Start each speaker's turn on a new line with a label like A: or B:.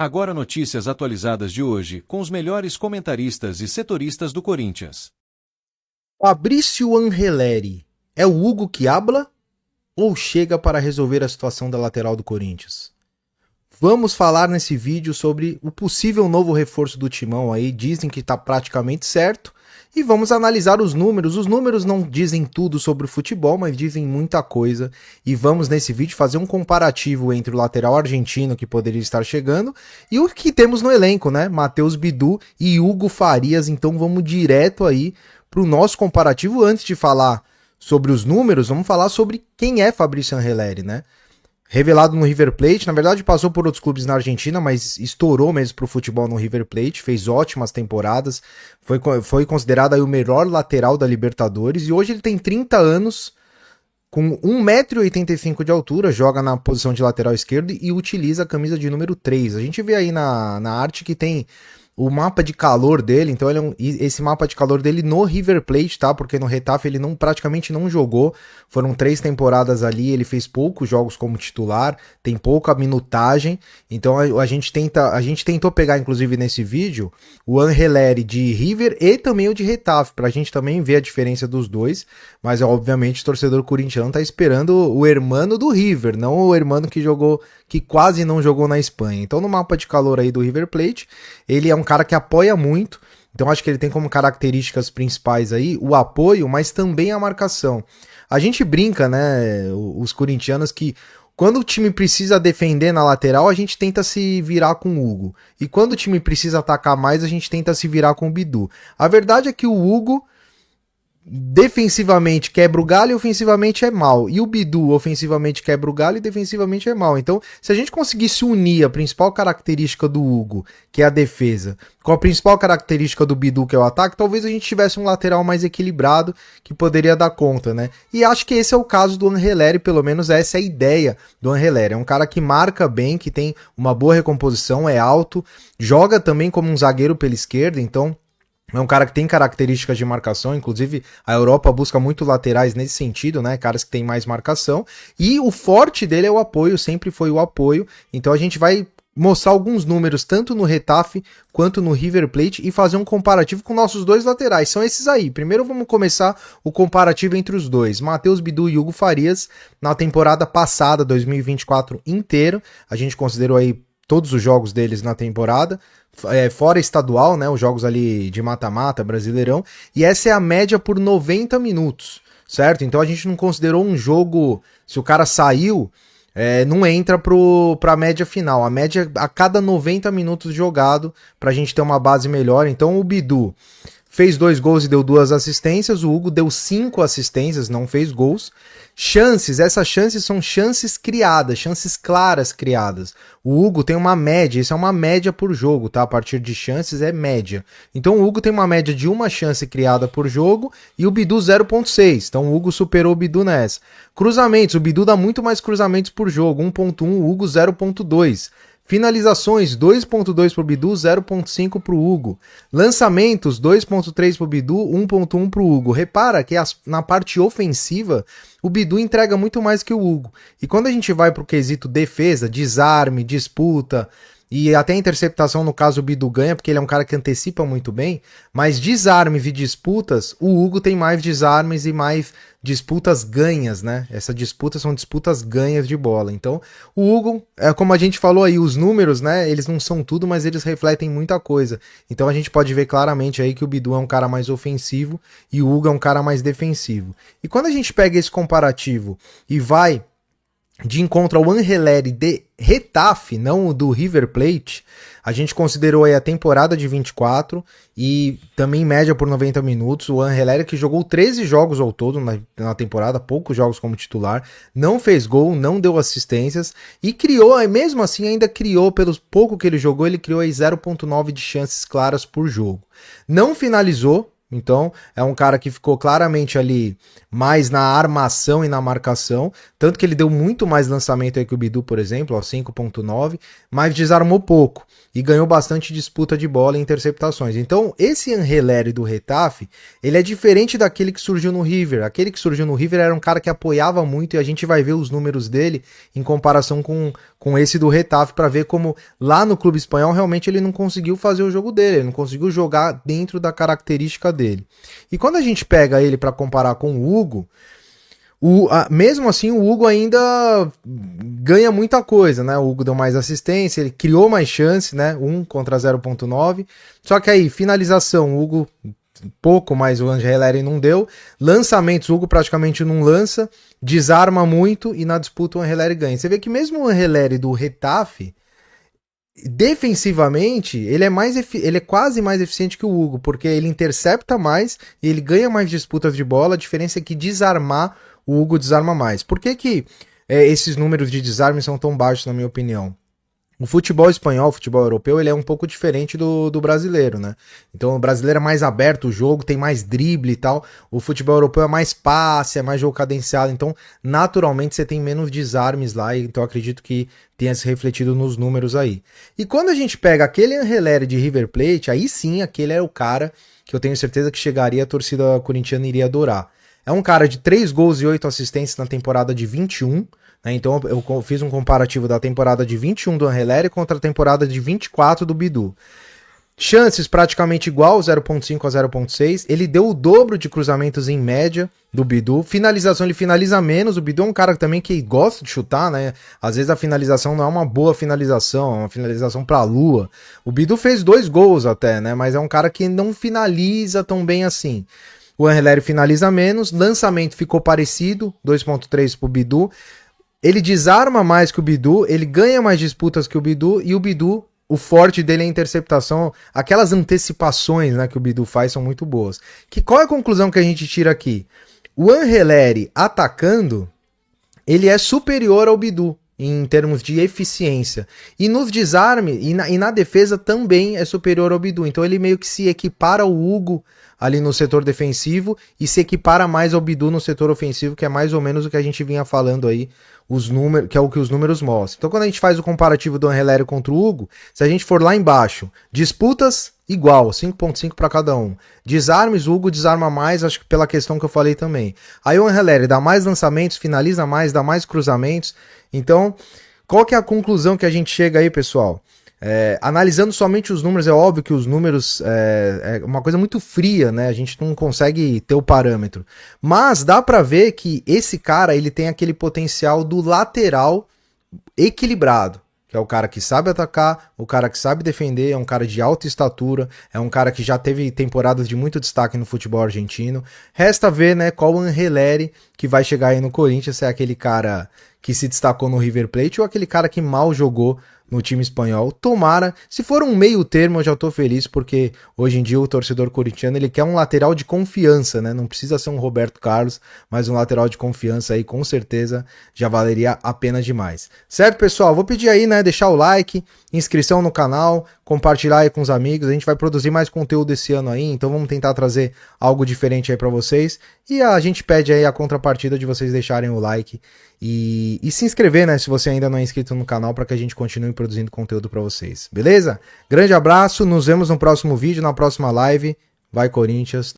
A: Agora notícias atualizadas de hoje, com os melhores comentaristas e setoristas do Corinthians.
B: Fabrício Angeleri, é o Hugo que habla ou chega para resolver a situação da lateral do Corinthians? Vamos falar nesse vídeo sobre o possível novo reforço do Timão aí, dizem que está praticamente certo, e vamos analisar os números. Os números não dizem tudo sobre o futebol, mas dizem muita coisa, e vamos nesse vídeo fazer um comparativo entre o lateral argentino que poderia estar chegando e o que temos no elenco, né? Matheus Bidu e Hugo Farias. Então vamos direto aí para o nosso comparativo. Antes de falar sobre os números, vamos falar sobre quem é Fabrício Angeleri, né? Revelado no River Plate, na verdade passou por outros clubes na Argentina, mas estourou mesmo pro futebol no River Plate, fez ótimas temporadas, foi considerado aí o melhor lateral da Libertadores, e hoje ele tem 30 anos, com 1,85 m de altura, joga na posição de lateral esquerdo e utiliza a camisa de número 3. A gente vê aí na arte que tem o mapa de calor dele, então esse mapa de calor dele no River Plate, tá? Porque no Getafe ele praticamente não jogou, foram 3 temporadas ali, ele fez poucos jogos como titular, tem pouca minutagem, então a gente tentou pegar inclusive nesse vídeo o Angeleri de River e também o de Getafe, pra gente também ver a diferença dos dois, mas obviamente o torcedor corintiano tá esperando o hermano do River, não o hermano que quase não jogou na Espanha. Então no mapa de calor aí do River Plate, ele é um cara que apoia muito, então acho que ele tem como características principais aí o apoio, mas também a marcação. A gente brinca, né, os corintianos, que quando o time precisa defender na lateral, a gente tenta se virar com o Hugo. E quando o time precisa atacar mais, a gente tenta se virar com o Bidu. A verdade é que o Hugo defensivamente quebra o galho e ofensivamente é mal. E o Bidu ofensivamente quebra o galho e defensivamente é mal. Então, se a gente conseguisse unir a principal característica do Hugo, que é a defesa, com a principal característica do Bidu, que é o ataque, talvez a gente tivesse um lateral mais equilibrado que poderia dar conta, né? E acho que esse é o caso do Angeleri, pelo menos essa é a ideia do Angeleri. É um cara que marca bem, que tem uma boa recomposição, é alto, joga também como um zagueiro pela esquerda, então é um cara que tem características de marcação, inclusive a Europa busca muito laterais nesse sentido, né? Caras que têm mais marcação. E o forte dele é o apoio, sempre foi o apoio. Então a gente vai mostrar alguns números tanto no Getafe quanto no River Plate e fazer um comparativo com nossos dois laterais. São esses aí. Primeiro vamos começar o comparativo entre os dois. Matheus Bidu e Hugo Farias na temporada passada, 2024 inteiro. A gente considerou aí todos os jogos deles na temporada, fora estadual, né, os jogos ali de mata-mata, Brasileirão, e essa é a média por 90 minutos, certo? Então a gente não considerou um jogo, se o cara saiu, não entra pra média final, a média a cada 90 minutos jogado, pra gente ter uma base melhor. Então o Bidu fez 2 gols e deu 2 assistências, o Hugo deu 5 assistências, não fez gols. Chances, essas chances são chances criadas, chances claras criadas. O Hugo tem uma média, isso é uma média por jogo, tá? A partir de chances é média. Então o Hugo tem uma média de 1 chance criada por jogo e o Bidu 0,6. Então o Hugo superou o Bidu nessa. Cruzamentos, o Bidu dá muito mais cruzamentos por jogo, 1,1, o Hugo 0,2. Finalizações, 2.2 pro Bidu, 0.5 pro Hugo. Lançamentos, 2.3 pro Bidu, 1.1 pro Hugo. Repara que na parte ofensiva, o Bidu entrega muito mais que o Hugo. E quando a gente vai pro quesito defesa, desarme, disputa e até interceptação, no caso o Bidu ganha, porque ele é um cara que antecipa muito bem, mas desarmes e disputas, o Hugo tem mais desarmes e mais disputas ganhas, né? Essas disputas são disputas ganhas de bola. Então, o Hugo, como a gente falou aí, os números, né? Eles não são tudo, mas eles refletem muita coisa. Então a gente pode ver claramente aí que o Bidu é um cara mais ofensivo e o Hugo é um cara mais defensivo. E quando a gente pega esse comparativo e vai de encontro ao Angeleri de Getafe, não o do River Plate, a gente considerou aí a temporada de 24 e também média por 90 minutos. O Angeleri, que jogou 13 jogos ao todo na temporada, poucos jogos como titular, não fez gol, não deu assistências e criou, mesmo assim ainda criou, pelo pouco que ele jogou, ele criou aí 0,9 de chances claras por jogo. Não finalizou. Então, é um cara que ficou claramente ali mais na armação e na marcação, tanto que ele deu muito mais lançamento aí que o Bidu, por exemplo, 5.9, mas desarmou pouco e ganhou bastante disputa de bola e interceptações. Então, esse Angeleri do Getafe, ele é diferente daquele que surgiu no River. Aquele que surgiu no River era um cara que apoiava muito e a gente vai ver os números dele em comparação com com esse do Getafe para ver como lá no clube espanhol realmente ele não conseguiu fazer o jogo dele, ele não conseguiu jogar dentro da característica dele. E quando a gente pega ele para comparar com o Hugo, mesmo assim o Hugo ainda ganha muita coisa, né? O Hugo deu mais assistência, ele criou mais chance, né? 1 contra 0.9. Só que aí, finalização, o Hugo pouco, mas o Angeleri não deu. Lançamentos, o Hugo praticamente não lança, desarma muito e na disputa o Angeleri ganha. Você vê que mesmo o Angeleri do Getafe, defensivamente, ele é quase mais eficiente que o Hugo, porque ele intercepta mais e ele ganha mais disputas de bola. A diferença é que desarmar, o Hugo desarma mais. Por que esses números de desarme são tão baixos, na minha opinião? O futebol espanhol, o futebol europeu, ele é um pouco diferente do brasileiro, né? Então o brasileiro é mais aberto o jogo, tem mais drible e tal. O futebol europeu é mais passe, é mais jogo cadenciado. Então, naturalmente, você tem menos desarmes lá. Então, acredito que tenha se refletido nos números aí. E quando a gente pega aquele Angeleri de River Plate, aí sim, aquele é o cara que eu tenho certeza que chegaria, a torcida corintiana iria adorar. É um cara de 3 gols e 8 assistências na temporada de 21, né? Então eu fiz um comparativo da temporada de 21 do Angeleri contra a temporada de 24 do Bidu. Chances praticamente igual, 0.5 a 0.6. Ele deu o dobro de cruzamentos em média do Bidu. Finalização, ele finaliza menos. O Bidu é um cara também que gosta de chutar, né? Às vezes a finalização não é uma boa finalização, é uma finalização pra lua. O Bidu fez 2 gols até, né? Mas é um cara que não finaliza tão bem assim. O Angeleri finaliza menos, lançamento ficou parecido, 2.3 pro Bidu. Ele desarma mais que o Bidu, ele ganha mais disputas que o Bidu, e o Bidu, o forte dele é a interceptação. Aquelas antecipações, né, que o Bidu faz são muito boas. Qual é a conclusão que a gente tira aqui? O Angeleri atacando, ele é superior ao Bidu em termos de eficiência. E nos desarme, e na defesa também é superior ao Bidu. Então ele meio que se equipara ao Hugo ali no setor defensivo e se equipara mais ao Bidu no setor ofensivo, que é mais ou menos o que a gente vinha falando aí, os números, que é o que os números mostram. Então quando a gente faz o comparativo do Angeleri contra o Hugo, se a gente for lá embaixo, disputas igual, 5.5 para cada um. Desarmes, o Hugo desarma mais, acho que pela questão que eu falei também. Aí o Angeleri dá mais lançamentos, finaliza mais, dá mais cruzamentos. Então, qual que é a conclusão que a gente chega aí, pessoal? Analisando somente os números, é óbvio que os números é uma coisa muito fria, né? A gente não consegue ter o parâmetro. Mas dá pra ver que esse cara, ele tem aquele potencial do lateral equilibrado, que é o cara que sabe atacar, o cara que sabe defender, é um cara de alta estatura, é um cara que já teve temporadas de muito destaque no futebol argentino. Resta ver, né, qual o Angeleri que vai chegar aí no Corinthians, se é aquele cara que se destacou no River Plate ou aquele cara que mal jogou no time espanhol. Tomara, se for um meio termo eu já tô feliz, porque hoje em dia o torcedor corintiano ele quer um lateral de confiança, né? Não precisa ser um Roberto Carlos, mas um lateral de confiança aí com certeza já valeria a pena demais. Certo, pessoal? Vou pedir aí, né, deixar o like, inscrição no canal, compartilhar aí com os amigos. A gente vai produzir mais conteúdo esse ano aí, então vamos tentar trazer algo diferente aí pra vocês. E a gente pede aí a contrapartida de vocês deixarem o like e se inscrever, né, se você ainda não é inscrito no canal, para que a gente continue produzindo conteúdo para vocês, beleza? Grande abraço, nos vemos no próximo vídeo, na próxima live. Vai Corinthians!